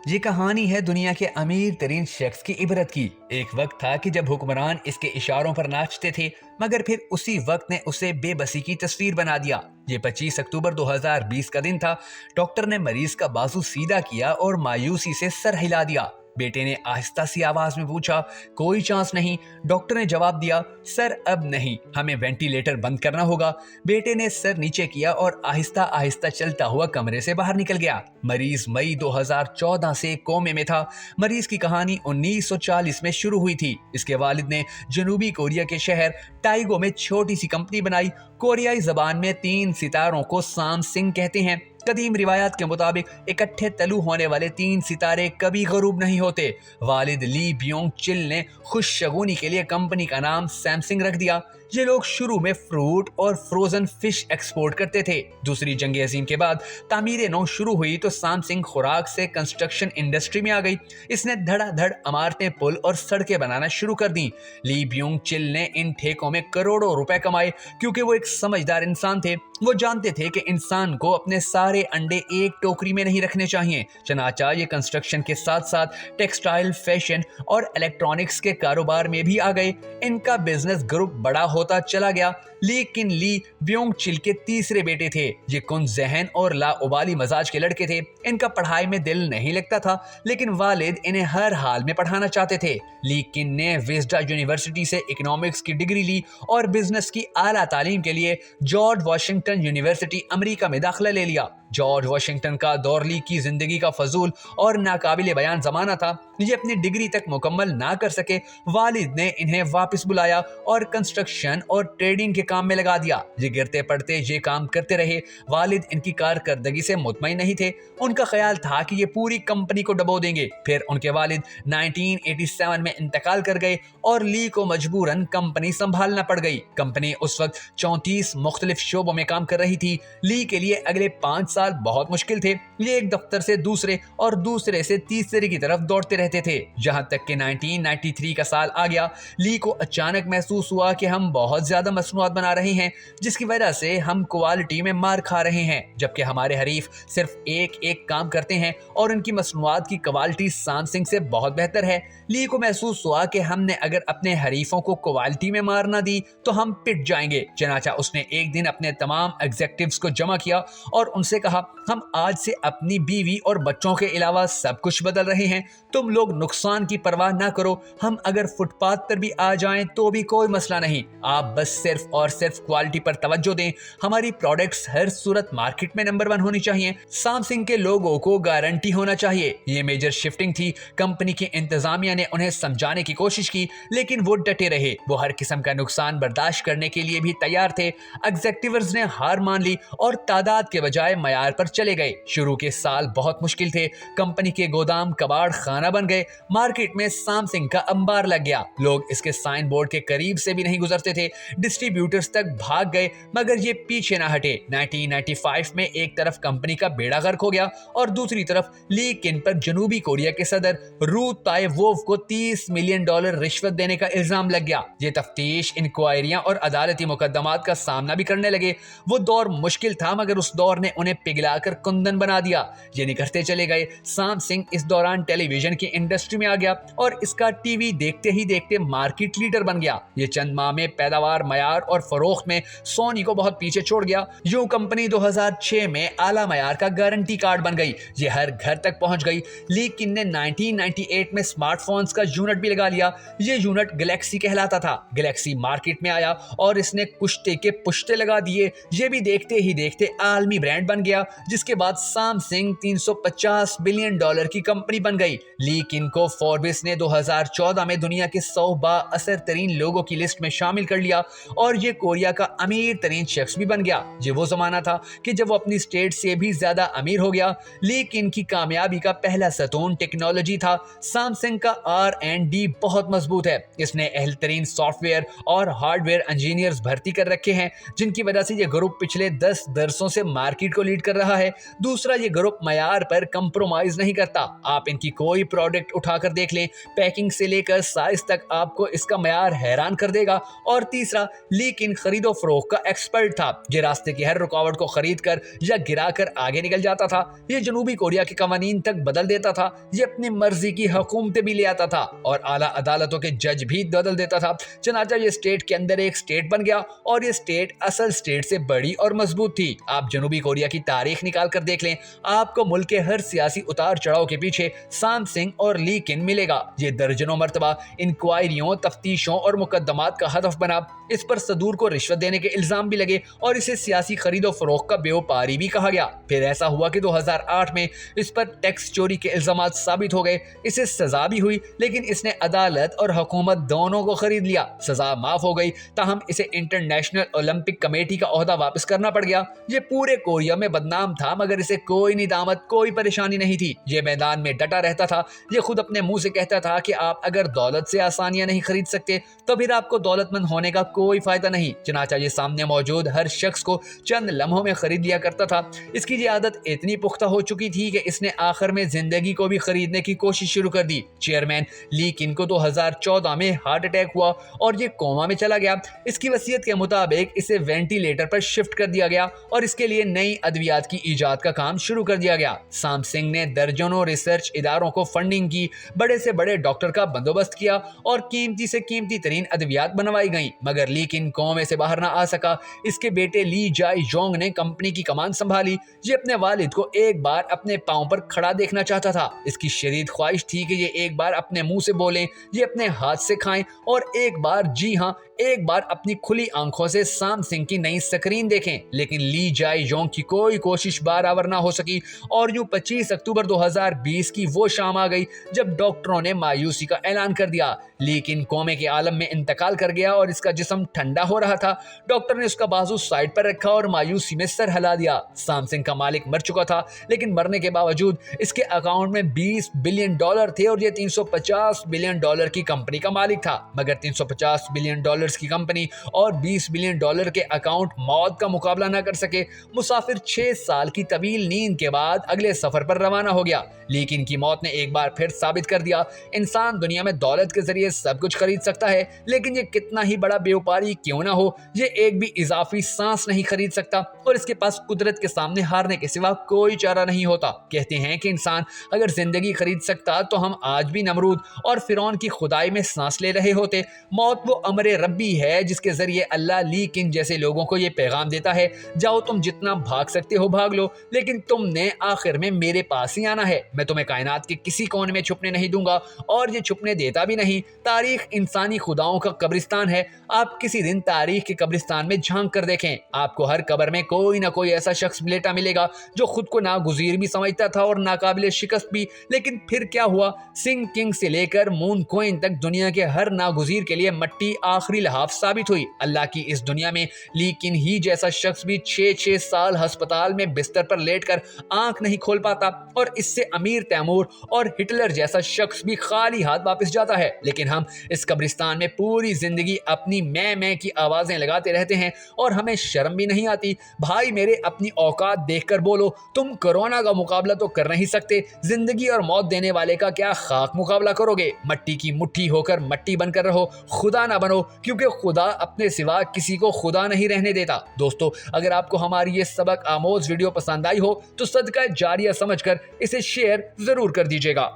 یہ کہانی ہے دنیا کے امیر ترین شخص کی عبرت کی۔ ایک وقت تھا کہ جب حکمران اس کے اشاروں پر ناچتے تھے، مگر پھر اسی وقت نے اسے بے بسی کی تصویر بنا دیا۔ یہ 25 اکتوبر 2020 کا دن تھا۔ ڈاکٹر نے مریض کا بازو سیدھا کیا اور مایوسی سے سر ہلا دیا۔ بیٹے نے آہستہ سی آواز میں پوچھا، کوئی چانس نہیں؟ ڈاکٹر نے جواب دیا، سر اب نہیں، ہمیں وینٹیلیٹر بند کرنا ہوگا۔ بیٹے نے سر نیچے کیا اور آہستہ آہستہ چلتا ہوا کمرے سے باہر نکل گیا۔ مریض مئی 2014 سے کومے میں تھا۔ مریض کی کہانی 1940 میں شروع ہوئی تھی۔ اس کے والد نے جنوبی کوریا کے شہر ٹائگو میں چھوٹی سی کمپنی بنائی۔ کوریائی زبان میں 3 ستاروں کو سامسنگ کہتے ہیں۔ قدیم روایات کے مطابق اکٹھے طلوع ہونے والے 3 ستارے کبھی غروب نہیں ہوتے۔ والد لی بیونگ چل نے خوش شگونی کے لیے کمپنی کا نام سیمسنگ رکھ دیا۔ یہ لوگ شروع میں فروٹ اور فروزن فش ایکسپورٹ کرتے تھے۔ دوسری جنگ عظیم کے بعد تعمیر نو شروع ہوئی تو سامسنگ خوراک سے کنسٹرکشن انڈسٹری میں آ گئی۔ اس نے دھڑا دھڑ عمارتیں، پل اور سڑکیں بنانا شروع کر دیں۔ لی بیونگ چل نے ان ٹھیکوں میں کروڑوں روپے کمائے کیونکہ وہ ایک سمجھدار انسان تھے۔ وہ جانتے تھے کہ انسان کو اپنے سارے انڈے ایک ٹوکری میں نہیں رکھنے چاہیے۔ چنانچہ یہ کنسٹرکشن کے ساتھ ساتھ ٹیکسٹائل، فیشن اور الیکٹرانکس کے کاروبار میں بھی آ گئے۔ ان کا بزنس گروپ بڑا ہوتا چلا گیا، لیکن لی بیونگ چل کے تیسرے بیٹے تھے۔ یہ کن ذہن اور لاابالی مزاج کے لڑکے تھے۔ ان کا پڑھائی میں دل نہیں لگتا تھا، لیکن والد انہیں ہر حال میں پڑھانا چاہتے تھے۔ لی کن نے ویزڈا یونیورسٹی سے اکنامکس کی ڈگری لی اور بزنس کی اعلیٰ تعلیم کے لیے جارج واشنگٹن یونیورسٹی امریکہ میں داخلہ لے لیا۔ جارج واشنگٹن کا دور لی کی زندگی کا فضول اور ناقابل بیان زمانہ تھا۔ یہ اپنی ڈگری تک مکمل نہ کر سکے۔ والد نے انہیں واپس بلایا اور کنسٹرکشن اور ٹریڈنگ کے کام میں لگا دیا۔ یہ گرتے پڑتے یہ کام کرتے رہے۔ والد ان کی کارکردگی سے مطمئن نہیں تھے۔ ان کا خیال تھا کہ یہ پوری کمپنی کو ڈبو دیں گے۔ پھر ان کے والد 1987 میں انتقال کر گئے اور لی کو مجبوراً کمپنی سنبھالنا پڑ گئی۔ کمپنی اس وقت 34 مختلف شعبوں میں کام کر رہی تھی۔ لی کے لیے اگلے 5 سال بہت مشکل تھے۔ یہ ایک دفتر سے دوسرے اور دوسرے سے تیسرے کی طرف دوڑتے رہتے تھے، جہاں تک کہ 1993 کا سال آ گیا۔ لی کو اچانک محسوس ہوا کہ ہم بہت زیادہ مصنوعات بنا رہے ہیں، جس کی وجہ سے ہم کوالٹی میں مار کھا رہے ہیں، جبکہ ہمارے حریف صرف ایک کام کرتے ہیں اور ان کی مصنوعات کی کوالٹی سامسنگ سے بہت بہتر ہے۔ لی کو محسوس ہوا کہ ہم نے اگر اپنے حریفوں کو کوالٹی میں مار نہ دی تو ہم پٹ جائیں گے۔ چنانچہ اس نے ایک دن اپنے تمام ایگزیکٹوز کو جمع کیا اور ان سے کہا، ہم آج سے اپنی بیوی اور بچوں کے علاوہ سب کچھ بدل رہے ہیں۔ تم لوگ نقصان کی پرواہ نہ کرو۔ ہم اگر فٹ پاتھ پر بھی آ جائیں تو بھی کوئی مسئلہ نہیں۔ آپ بس صرف اور صرف کوالٹی پر توجہ دیں۔ ہماری پروڈکٹس ہر صورت مارکیٹ میں نمبر 1 ہونی چاہیے۔ سامسنگ کے لوگوں کو گارنٹی ہونا چاہیے۔ یہ میجر شفٹنگ تھی۔ کمپنی کی انتظامیہ نے انہیں سمجھانے کی کوشش کی، لیکن وہ ڈٹے رہے۔ وہ ہر قسم کا نقصان برداشت کرنے کے لیے بھی تیار تھے۔ ایگزیکٹیوز نے ہار مان لی اور تعداد کے بجائے معیار پر چلے گئے۔ شروع کے سال بہت مشکل تھے۔ کمپنی کے گودام کباڑ خانہ بن گئے۔ مارکیٹ میں سامسنگ کا انبار لگ گیا۔ لوگ اس کے سائن بورڈ کے قریب سے بھی نہیں گزرتے تھے۔ ڈسٹریبیوٹرز تک بھاگ گئے، مگر یہ پیچھے نہ ہٹے۔ 1995 میں ایک طرف کمپنی کا بیڑا غرق ہو گیا اور دوسری طرف لی کن پر جنوبی کوریا کے صدر رو تائے ووو کو $30 ملین رشوت دینے کا الزام لگ گیا۔ یہ تفتیش، انکوائریاں اور عدالتی مقدمات کا سامنا بھی کرنے لگے۔ وہ دور مشکل تھا، مگر اس دور نے انہیں پگھلا کر کندن بنا دیا۔ یہ نکھرتے چلے گئے۔ سامسنگ اس دوران ٹیلی ویژن کی انڈسٹری میں آ گیا اور اس کا ٹی وی دیکھتے ہی دیکھتے مارکیٹ لیڈر بن گیا۔ یہ چند ماہ میں پیداوار، معیار اور فروخت میں سونی کو بہت پیچھے چھوڑ گیا۔ یوں کمپنی 2006 میں اعلیٰ معیار کا گارنٹی کارڈ بن گئی۔ یہ ہر گھر تک پہنچ گئی۔ لیکن نے 1998 میں اسمارٹ فونز کا یونٹ بھی لگا لیا۔ یہ یونٹ گلیکسی کہلاتا تھا۔ گلیکسی مارکیٹ میں آیا اور اس نے کشتے کے پشتے لگا دیے۔ یہ بھی دیکھتے ہی دیکھتے عالمی برانڈ بن گیا، جس کے بعد سامسنگ $350 بلین کی کمپنی بن گئی۔ لیکن کو فوربس نے 2014 میں دنیا کے 100 با اثر ترین لوگوں کی لسٹ میں شامل کر لیا اور یہ کوریا کا امیر ترین شخص بھی بن گیا۔ یہ وہ زمانہ تھا کہ جب وہ اپنی اسٹیٹ سے بھی زیادہ امیر ہو گیا۔ لیکن کی کامیابی کا پہلا ستون ٹیکنالوجی تھا۔ سامسنگ کا R&D بہت مضبوط ہے۔ اس نے اہل ترین سافٹ ویئر اور ہارڈ ویئر انجینئرز بھرتی کر رکھے ہیں، جن کی وجہ سے یہ گروپ پچھلے 10 برسوں سے مارکیٹ کو لیڈ کر رہا ہے۔ دوسرا، یہ گروپ معیار پر کمپرومائز نہیں کرتا۔ آپ ان کی کوئی پروڈکٹ اٹھا کر دیکھ لیں، پیکنگ سے لے کر سائز تک آپ کو اس کا معیار حیران کر دے گا۔ اور تیسرا، لیکن خرید و فروخت کا ایکسپرٹ تھا، یہ راستے کی ہر رکاوٹ کو خرید کر یا گرا کر آگے نکل جاتا تھا۔ یہ جنوبی کوریا کے قوانین تک بدل دیتا تھا، یہ اپنی مرضی کی حکومتیں بھی لے آتا تھا اور اعلیٰ عدالتوں کے جج بھی بدل دیتا تھا۔ چنانچہ یہ اسٹیٹ کے اندر ایک اسٹیٹ بن گیا اور یہ اسٹیٹ اصل اسٹیٹ سے بڑی اور مضبوط تھی۔ آپ جنوبی کوریا کی تاریخ نکال کر دیکھ لیں، آپ کو ملک کے ہر سیاسی اتار چڑھاؤ کے پیچھے سام سنگ اور لی کن ملے گا۔ یہ درجنوں مرتبہ انکوائریوں، تفتیشوں اور مقدمات کا ہدف بنا۔ اس پر صدور کو رشوت دینے کے الزام بھی لگے اور اسے سیاسی خرید و فروخت کا بیوپاری بھی کہا گیا۔ پھر ایسا ہوا کہ 2008 میں اس پر ٹیکس چوری کے الزامات ثابت ہو گئے، اسے سزا بھی ہوئی، لیکن اس نے عدالت اور حکومت دونوں کو خرید لیا۔ سزا معاف ہو گئی، تاہم اسے انٹرنیشنل اولمپک کمیٹی کا عہدہ واپس کرنا پڑ گیا۔ یہ پورے کوریا میں بدنام تھا، مگر اسے کوئی ندامت، کوئی پریشانی نہیں تھی۔ یہ میدان میں ڈٹا رہتا تھا، یہ خود اپنے منہ سے کہتا تھا کہ آپ اگر دولت سے آسانیاں نہیں خرید سکتے تو پھر آپ کو دولت مند ہونے کا کوئی فائدہ نہیں۔ چنانچہ یہ سامنے موجود ہر شخص کو چند لمحوں میں خرید لیا کرتا تھا۔ اس کی یہ عادت اتنی پختہ ہو چکی تھی کہ اس نے آخر میں زندگی کو بھی خریدنے کی کوشش شروع کر دی۔ چیئرمین لی کن کو 2014 میں ہارٹ اٹیک ہوا اور یہ کوما میں چلا گیا۔ اس کی وصیت کے مطابق اسے وینٹیلیٹر پر شفٹ کر دیا گیا اور اس کے لیے نئی ادویات کی ایجاد کا کام شروع کر دیا گیا۔ سام سنگ نے درجنوں ریسرچ اداروں کو فنڈنگ کی، بڑے سے بڑے ڈاکٹر کا بندوبست کیا اور قیمتی سے قیمتی ترین ادویات بنوائی گئیں، مگر لیکن کومے سے باہر نہ آ سکا۔ اس کے بیٹے لی جائے جونگ نے کمپنی کی کمان سنبھالی۔ یہ اپنے والد کو ایک بار اپنے پاؤں پر کھڑا دیکھنا چاہتا تھا۔ اس کی شدید خواہش تھی کہ یہ ایک بار اپنے منہ سے بولیں، یہ اپنے ہاتھ سے کھائیں اور ایک بار، جی ہاں، ایک بار اپنی کھلی آنکھوں سے سام سنگ کی نئی سکرین دیکھیں۔ لیکن لی جائے جونگ کی کوئی کوشش برابر نہ ہو سکی اور یوں 25 اکتوبر 2020 کی وہ شام آ گئی جب ڈاکٹروں نے مایوسی کا اعلان کر دیا۔ لیکن کومے کے عالم میں انتقال کر گیا اور اس کا جسم ٹھنڈا ہو رہا تھا۔ ڈاکٹر نے اس کا بازو سائڈ پر رکھا اور مایوسی میں سر ہلا دیا۔ سام سنگ کا مالک مر چکا تھا، لیکن مرنے کے باوجود اس کے اکاؤنٹ میں $20 بلین تھے اور یہ $350 بلین کی کمپنی کا مالک تھا۔ مگر $350 بلین کی کمپنی اور $20 بلین کے اکاؤنٹ موت کا مقابلہ نہ کر سکے۔ مسافر 6 سال کی طویل نیند کے بعد اگلے سفر پر روانہ ہو گیا۔ لیکن کی موت نے ایک بار پھر ثابت کر دیا، انسان دنیا میں دولت کے ذریعے سب کچھ خرید سکتا ہے، لیکن یہ کتنا ہی بڑا بیوپاری کیوں نہ ہو، یہ ایک بھی اضافی سانس نہیں خرید سکتا اور اس کے پاس قدرت کے سامنے ہارنے کے سوا کوئی چارہ نہیں ہوتا۔ کہتے ہیں کہ انسان اگر زندگی خرید سکتا تو ہم آج بھی نمرود اور فرعون کی خدائی میں سانس لے رہے ہوتے۔ موت وہ امر ربی ہے جس کے ذریعے اللہ لی کن جیسے لوگوں کو یہ پیغام دیتا ہے، جاؤ تم جتنا بھاگ سکتے ہو بھاگ لو، لیکن تم نے آخر میں میرے پاس ہی آنا ہے۔ میں تمہیں کائنات کے کسی کونے میں چھپنے نہیں دوں گا اور یہ چھپنے دیتا بھی نہیں۔ تاریخ انسانی خداؤں کا قبرستان ہے، آپ کسی دن تاریخ کے قبرستان میں جھانک کر دیکھیں، آپ کو ہر قبر میں کوئی نہ کوئی ایسا شخص لیٹا ملے گا جو خود کو ناگزیر بھی سمجھتا تھا اور ناقابل شکست بھی۔ لیکن پھر کیا ہوا؟ سنگ کنگ سے لے کر مون کوئن تک دنیا کے ہر ناگزیر کے لیے مٹی آخری لحاظ ثابت ہوئی۔ اللہ کی اس دنیا میں لیکن ہی جیسا شخص بھی 6 سال ہسپتال میں بستر پر لیٹ کر آنکھ نہیں کھول پاتا اور اس سے امیر تیمور اور ہٹلر جیسا شخص بھی خالی ہاتھ واپس جاتا ہے۔ لیکن ہم اس قبرستان میں پوری زندگی اپنی میں کی آوازیں لگاتے رہتے ہیں اور ہمیں شرم بھی نہیں آتی۔ بھائی میرے، اپنی اوقات دیکھ کر بولو، تم کورونا کا مقابلہ تو کر نہیں سکتے، زندگی اور موت دینے والے کا کیا خاک مقابلہ کرو گے؟ مٹی کی مٹھی ہو کر مٹی بن کر رہو، خدا نہ بنو، کیونکہ خدا اپنے سوا کسی کو خدا نہیں رہنے دیتا۔ دوستو، اگر آپ کو ہماری یہ سبق آموز ویڈیو پسند آئی ہو تو صدقہ جاریہ سمجھ کر اسے شیئر ضرور کر دیجیے گا۔